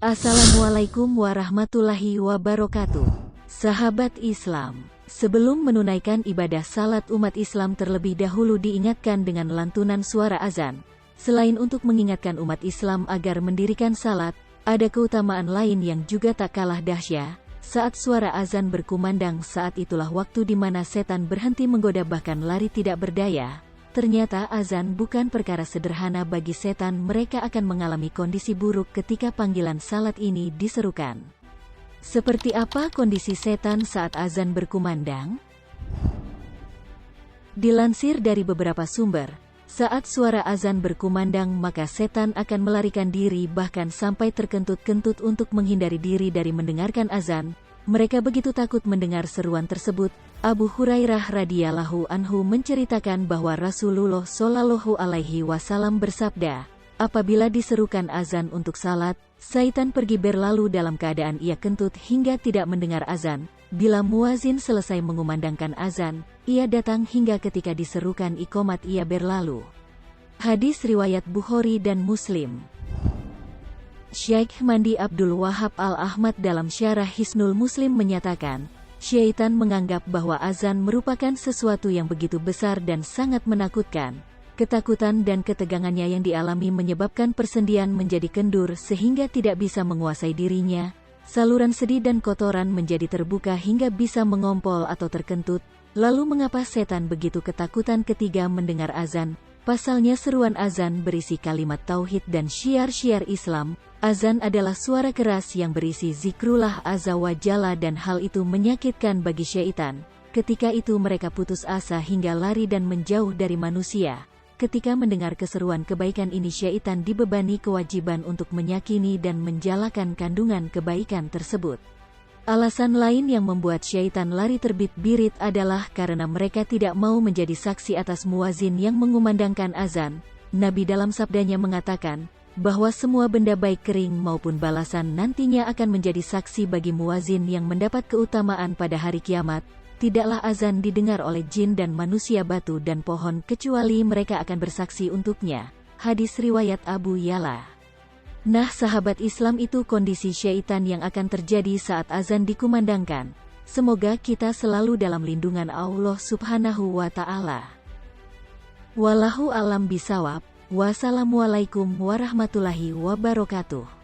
Assalamualaikum warahmatullahi wabarakatuh. Sahabat Islam, sebelum menunaikan ibadah salat umat Islam terlebih dahulu diingatkan dengan lantunan suara azan. Selain untuk mengingatkan umat Islam agar mendirikan salat, ada keutamaan lain yang juga tak kalah dahsyat. Saat suara azan berkumandang, saat itulah waktu di mana setan berhenti menggoda bahkan lari tidak berdaya. Ternyata azan bukan perkara sederhana bagi setan, mereka akan mengalami kondisi buruk ketika panggilan salat ini diserukan. Seperti apa kondisi setan saat azan berkumandang? Dilansir dari beberapa sumber, saat suara azan berkumandang maka setan akan melarikan diri bahkan sampai terkentut-kentut untuk menghindari diri dari mendengarkan azan. Mereka begitu takut mendengar seruan tersebut. Abu Hurairah radhiyallahu anhu menceritakan bahwa Rasulullah shallallahu alaihi wasallam bersabda, apabila diserukan azan untuk salat, syaitan pergi berlalu dalam keadaan ia kentut hingga tidak mendengar azan. Bila muazin selesai mengumandangkan azan, ia datang hingga ketika diserukan iqomat ia berlalu. Hadis riwayat Bukhari dan Muslim. Syekh Mandi Abdul Wahab Al-Ahmad dalam Syarah Hisnul Muslim menyatakan, syaitan menganggap bahwa azan merupakan sesuatu yang begitu besar dan sangat menakutkan. Ketakutan dan ketegangannya yang dialami menyebabkan persendian menjadi kendur sehingga tidak bisa menguasai dirinya. Saluran sedih dan kotoran menjadi terbuka hingga bisa mengompol atau terkentut. Lalu mengapa setan begitu ketakutan ketika mendengar azan? Pasalnya seruan azan berisi kalimat tauhid dan syiar-syiar Islam. Azan adalah suara keras yang berisi zikrullah azza wa jalla dan hal itu menyakitkan bagi syaitan. Ketika itu mereka putus asa hingga lari dan menjauh dari manusia. Ketika mendengar keseruan kebaikan ini, syaitan dibebani kewajiban untuk meyakini dan menjalankan kandungan kebaikan tersebut. Alasan lain yang membuat syaitan lari terbit-birit adalah karena mereka tidak mau menjadi saksi atas muazin yang mengumandangkan azan. Nabi dalam sabdanya mengatakan, bahwa semua benda baik kering maupun balasan nantinya akan menjadi saksi bagi muazin yang mendapat keutamaan pada hari kiamat. Tidaklah azan didengar oleh jin dan manusia, batu dan pohon kecuali mereka akan bersaksi untuknya. Hadis riwayat Abu Ya'la. Nah sahabat Islam, itu kondisi syaitan yang akan terjadi saat azan dikumandangkan. Semoga kita selalu dalam lindungan Allah subhanahu wa ta'ala. Wallahu alam bisawab. Wassalamualaikum warahmatullahi wabarakatuh.